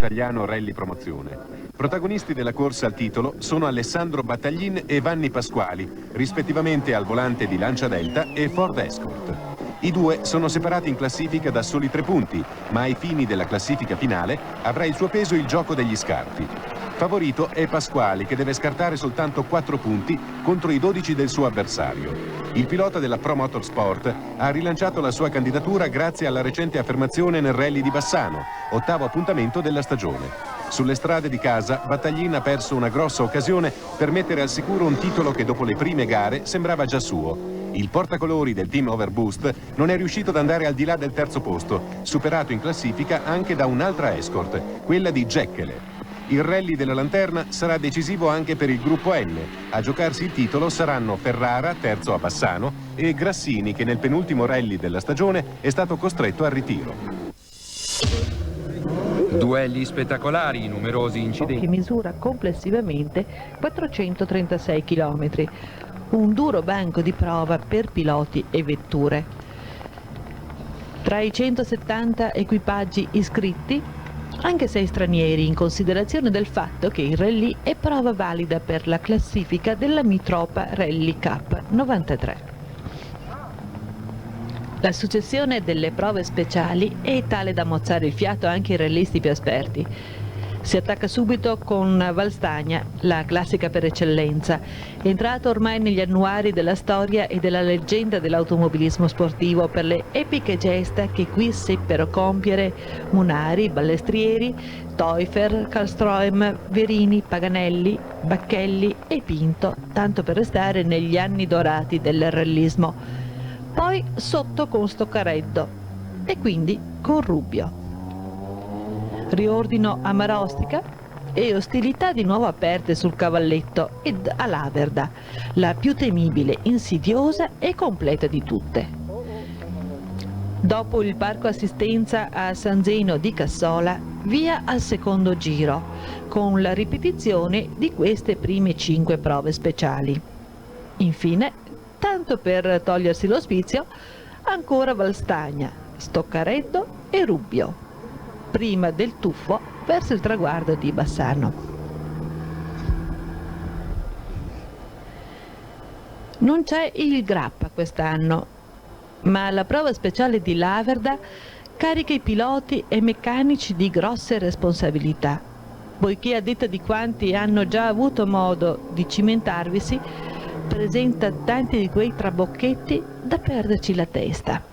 italiano Rally Promozione. Protagonisti della corsa al titolo sono Alessandro Battaglin e Vanni Pasquali, rispettivamente al volante di Lancia Delta e Ford Escort. I due sono separati in classifica da soli 3 punti, ma ai fini della classifica finale avrà il suo peso il gioco degli scarti. Favorito è Pasquali, che deve scartare soltanto 4 punti contro i 12 del suo avversario. Il pilota della Pro Motorsport ha rilanciato la sua candidatura grazie alla recente affermazione nel rally di Bassano, 8º appuntamento della stagione. Sulle strade di casa, Battaglin ha perso una grossa occasione per mettere al sicuro un titolo che dopo le prime gare sembrava già suo. Il portacolori del team Overboost non è riuscito ad andare al di là del 3° posto, superato in classifica anche da un'altra escort, quella di Geckele. Il rally della Lanterna sarà decisivo anche per il gruppo N. A giocarsi il titolo saranno Ferrara, terzo a Bassano, e Grassini, che nel penultimo rally della stagione è stato costretto al ritiro. Duelli spettacolari, numerosi incidenti. Che misura complessivamente 436 km. Un duro banco di prova per piloti e vetture. Tra i 170 equipaggi iscritti, anche 6 stranieri, in considerazione del fatto che il rally è prova valida per la classifica della Mitropa Rally Cup 93. La successione delle prove speciali è tale da mozzare il fiato anche ai rallisti più esperti. Si attacca subito con Valstagna, la classica per eccellenza, entrato ormai negli annuari della storia e della leggenda dell'automobilismo sportivo per le epiche gesta che qui seppero compiere Munari, Ballestrieri, Teufer, Karlstroem, Verini, Paganelli, Bacchelli e Pinto, tanto per restare negli anni dorati del rallismo. Poi sotto con Stoccareddo e quindi con Rubbio. Riordino a Marostica e ostilità di nuovo aperte sul Cavalletto ed a Laverda, la più temibile, insidiosa e completa di tutte. Dopo il parco assistenza a San Zeno di Cassola, via al secondo giro, con la ripetizione di queste prime 5 prove speciali. Infine, tanto per togliersi lo sfizio, ancora Valstagna, Stoccareddo e Rubbio, prima del tuffo verso il traguardo di Bassano. Non c'è il Grappa quest'anno, ma la prova speciale di Laverda carica i piloti e meccanici di grosse responsabilità, poiché a detta di quanti hanno già avuto modo di cimentarvisi, presenta tanti di quei trabocchetti da perderci la testa.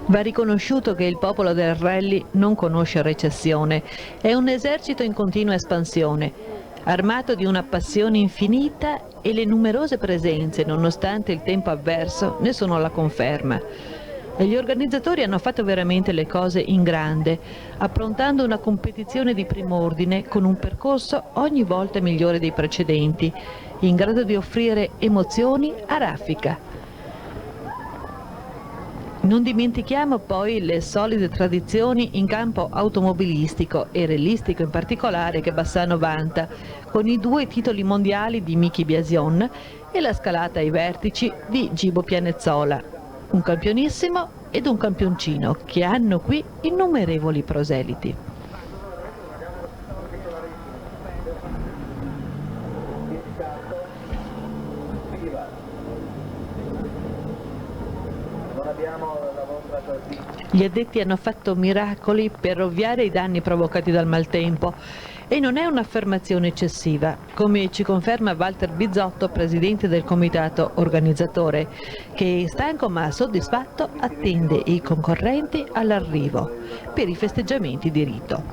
Va riconosciuto che il popolo del rally non conosce recessione, è un esercito in continua espansione, armato di una passione infinita e le numerose presenze, nonostante il tempo avverso, ne sono la conferma. E gli organizzatori hanno fatto veramente le cose in grande, approntando una competizione di primo ordine con un percorso ogni volta migliore dei precedenti, in grado di offrire emozioni a raffica. Non dimentichiamo poi le solide tradizioni in campo automobilistico e rallistico in particolare che Bassano vanta, con i 2 titoli mondiali di Miki Biasion e la scalata ai vertici di Gibo Pianezzola, un campionissimo ed un campioncino che hanno qui innumerevoli proseliti. Gli addetti hanno fatto miracoli per ovviare ai danni provocati dal maltempo E non è un'affermazione eccessiva, come ci conferma Walter Bizzotto, presidente del comitato organizzatore, che stanco ma soddisfatto attende i concorrenti all'arrivo per i festeggiamenti di rito.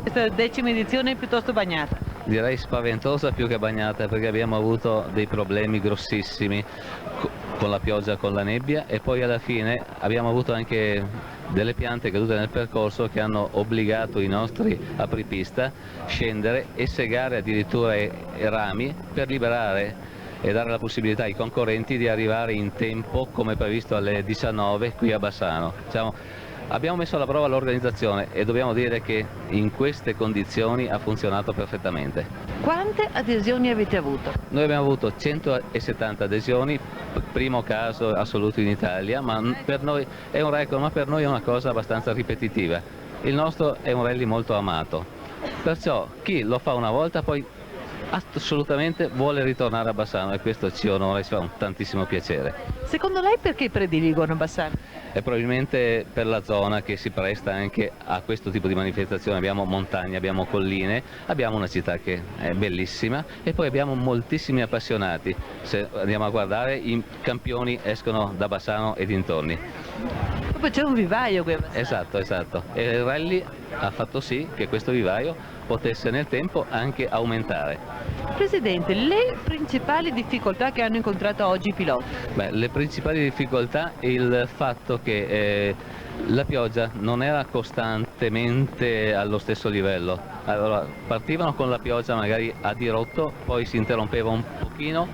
Questa 10ª edizione è piuttosto bagnata. Direi spaventosa più che bagnata, perché abbiamo avuto dei problemi grossissimi con la pioggia, con la nebbia, e poi alla fine abbiamo avuto anche delle piante cadute nel percorso che hanno obbligato i nostri apripista a scendere e segare addirittura i rami per liberare e dare la possibilità ai concorrenti di arrivare in tempo come previsto alle 19 qui a Bassano. Abbiamo messo alla prova l'organizzazione e dobbiamo dire che in queste condizioni ha funzionato perfettamente. Quante adesioni avete avuto? Noi abbiamo avuto 170 adesioni, primo caso assoluto in Italia, ma per noi è un record, ma per noi è una cosa abbastanza ripetitiva. Il nostro è un rally molto amato, perciò chi lo fa una volta poi assolutamente vuole ritornare a Bassano, e questo ci onora e ci fa un tantissimo piacere. Secondo lei perché prediligono Bassano? È probabilmente per la zona che si presta anche a questo tipo di manifestazione. Abbiamo montagne, abbiamo colline, abbiamo una città che è bellissima e poi abbiamo moltissimi appassionati. Se andiamo a guardare, i campioni escono da Bassano e dintorni. Poi c'è un vivaio qui a Bassano. Esatto. E il rally ha fatto sì che questo vivaio potesse nel tempo anche aumentare. Presidente, le principali difficoltà che hanno incontrato oggi i piloti? Le principali difficoltà è il fatto che la pioggia non era costantemente allo stesso livello. Allora, partivano con la pioggia magari a dirotto, poi si interrompeva un pochino,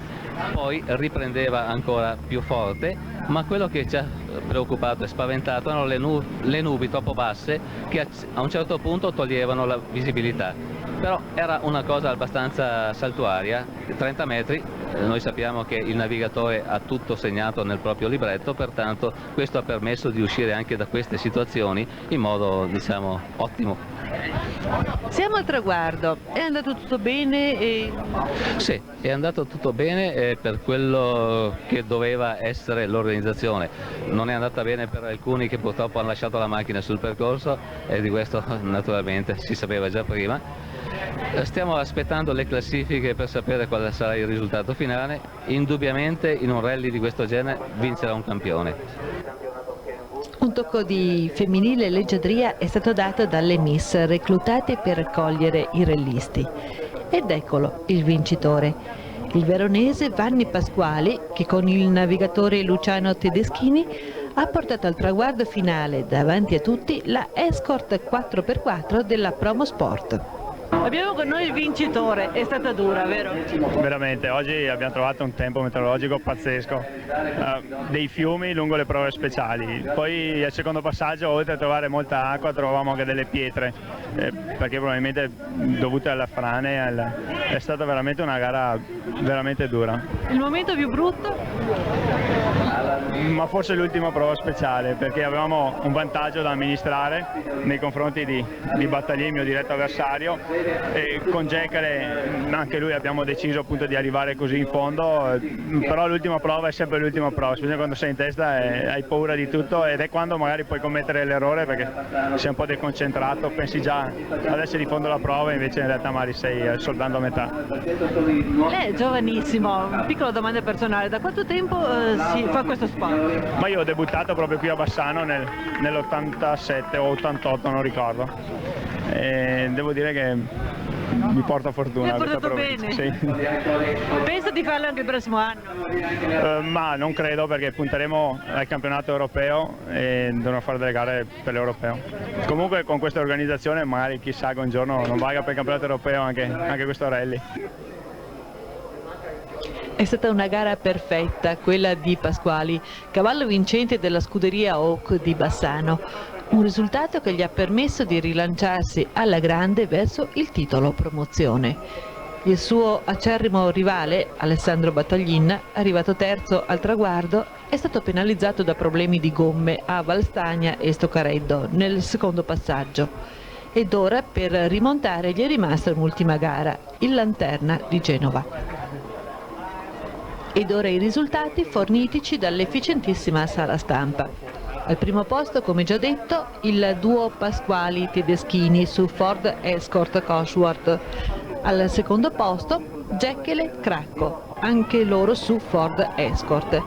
poi riprendeva ancora più forte, ma quello che ci ha preoccupato e spaventato erano le nubi troppo basse che a un certo punto toglievano la visibilità. Però era una cosa abbastanza saltuaria, 30 metri, noi sappiamo che il navigatore ha tutto segnato nel proprio libretto, pertanto questo ha permesso di uscire anche da queste situazioni in modo, diciamo, ottimo. Siamo al traguardo, è andato tutto bene? Sì, è andato tutto bene per quello che doveva essere l'organizzazione. Non è andata bene per alcuni che purtroppo hanno lasciato la macchina sul percorso, e di questo naturalmente si sapeva già prima. Stiamo aspettando le classifiche per sapere quale sarà il risultato finale. Indubbiamente in un rally di questo genere vincerà un campione. Un tocco di femminile leggiadria è stato dato dalle miss reclutate per accogliere i rallisti. Ed eccolo il vincitore, il veronese Vanni Pasquali, che con il navigatore Luciano Tedeschini ha portato al traguardo finale davanti a tutti la Escort 4x4 della Promo Sport. Abbiamo con noi il vincitore, è stata dura, vero? Veramente, oggi abbiamo trovato un tempo meteorologico pazzesco, dei fiumi lungo le prove speciali, poi al secondo passaggio oltre a trovare molta acqua trovavamo anche delle pietre, perché probabilmente dovute alla frane è stata veramente una gara veramente dura. Il momento più brutto? Ma forse l'ultima prova speciale, perché avevamo un vantaggio da amministrare nei confronti di Battaglini, mio diretto avversario, e con Geccale anche lui abbiamo deciso appunto di arrivare così in fondo, però l'ultima prova è sempre l'ultima prova, specialmente quando sei in testa e hai paura di tutto, ed è quando magari puoi commettere l'errore perché sei un po' deconcentrato, pensi già ad essere in fondo alla prova, invece in realtà magari sei soldando a metà. Lei è giovanissimo, piccola domanda personale, da quanto tempo si fa questo sport? Ma io ho debuttato proprio qui a Bassano nell'87 o 88, non ricordo, e devo dire che mi porta fortuna. Mi ha portato bene? Sì. Penso di farlo anche il prossimo anno? Ma non credo, perché punteremo al campionato europeo e dovremo fare delle gare per l'europeo. Comunque con questa organizzazione magari chissà che un giorno non valga per il campionato europeo anche questo rally. È stata una gara perfetta, quella di Pasquali, cavallo vincente della scuderia Oak di Bassano. Un risultato che gli ha permesso di rilanciarsi alla grande verso il titolo promozione. Il suo acerrimo rivale, Alessandro Battaglin, arrivato terzo al traguardo, è stato penalizzato da problemi di gomme a Valstagna e Stoccareddo nel secondo passaggio. Ed ora per rimontare gli è rimasta un'ultima gara, il Lanterna di Genova. Ed ora i risultati fornitici dall'efficientissima sala stampa. Al primo posto, come già detto, il duo Pasquali Tedeschini su Ford Escort Cosworth. Al secondo posto Jekyll Cracco, anche loro su Ford Escort.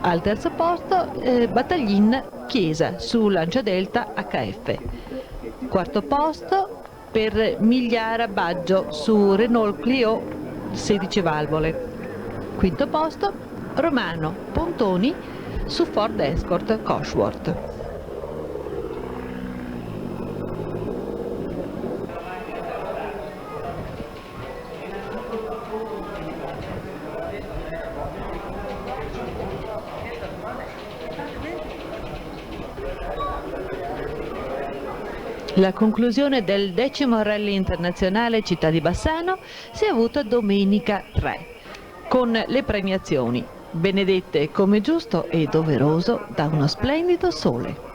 Al terzo posto Battaglin Chiesa su Lancia Delta HF. Quarto posto per Migliara Baggio su Renault Clio 16 valvole. Quinto posto Romano Pontoni su Ford Escort Cosworth. La conclusione del 10° Rally Internazionale Città di Bassano si è avuta domenica 3, con le premiazioni benedette come giusto e doveroso da uno splendido sole.